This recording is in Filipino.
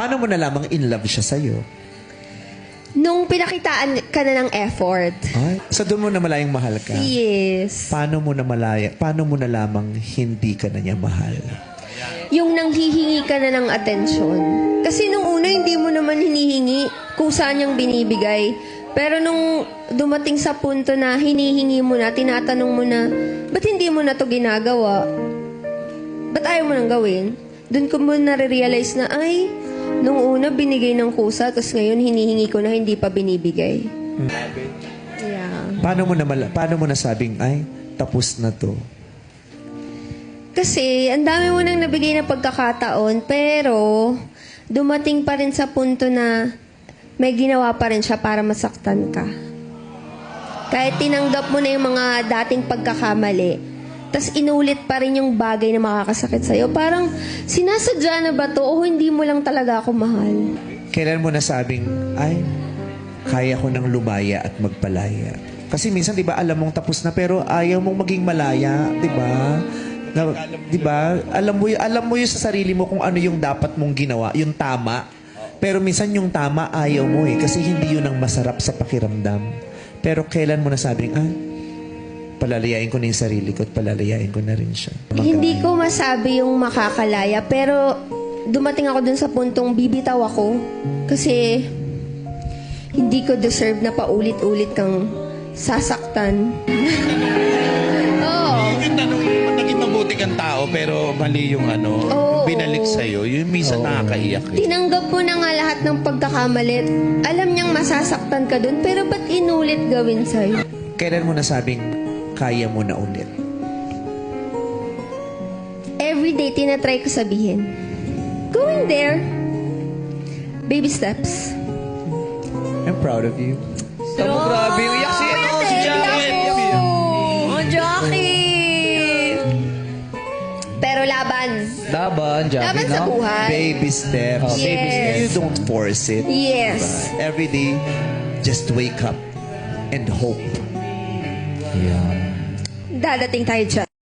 Paano mo nalamang in love siya sa'yo? Nung pinakitaan ka na ng effort. Ay, so doon mo na malayang mahal ka? Yes. Paano mo nalamang hindi ka na niya mahal? Yung nanghihingi ka na ng atensyon. Kasi nung una, hindi mo naman hinihingi kung saan niyang binibigay. Pero nung dumating sa punto na hinihingi mo na, tinatanong mo na, ba't hindi mo na to ginagawa? Ba't ayaw mo nang gawin? Doon ko mo nare-realize na, ay, nung una binigay ng kusa, tapos ngayon hinihingi ko na hindi pa binibigay. Yeah. Paano mo nasabing, ay, tapos na to? Kasi, ang dami mo nang nabigay na pagkakataon, pero dumating pa rin sa punto na may ginawa pa rin siya para masaktan ka. Kahit tinanggap mo na yung mga dating pagkakamali, tas inulit pa rin yung bagay na makakasakit sa'yo. Parang, sinasadya na ba to o hindi mo lang talaga ako mahal? Kailan mo nasabing, ay, kaya ko nang lumaya at magpalaya? Kasi minsan, di ba, alam mong tapos na, pero ayaw mong maging malaya, di ba? Di ba? Alam mo yung sa sarili mo kung ano yung dapat mong ginawa, yung tama. Pero minsan yung tama, ayaw mo eh. Kasi hindi yun ang masarap sa pakiramdam. Pero kailan mo nasabing, palalayain ko na yung sarili ko at palalayain ko na rin siya. Hindi ko masabi yung makakalaya, pero dumating ako dun sa puntong bibitaw ako. Kasi hindi ko deserve na paulit-ulit kang sasaktan. Oo. Yung tanong, naging mabuti kang tao, pero mali yung Oo. binalik sa'yo. Yung minsan nakakaiyak eh. Tinanggap mo na nga lahat ng pagkakamalit. Alam niyang masasaktan ka dun, pero ba't inulit gawin sa'yo? Kailan mo nasabing, kaya mo na ulit? Everyday, tinatry ko sabihin. Going there. Baby steps. I'm proud of you. Tama, grabe. Iyak si Jacket. Oh, Jackie! Pero laban. Laban, Jacket, Laban sa no? buhay. Baby steps. Yes. Baby steps. You don't force it. Yes. Every day, just wake up and hope. Yeah. Dadating tayo dyan.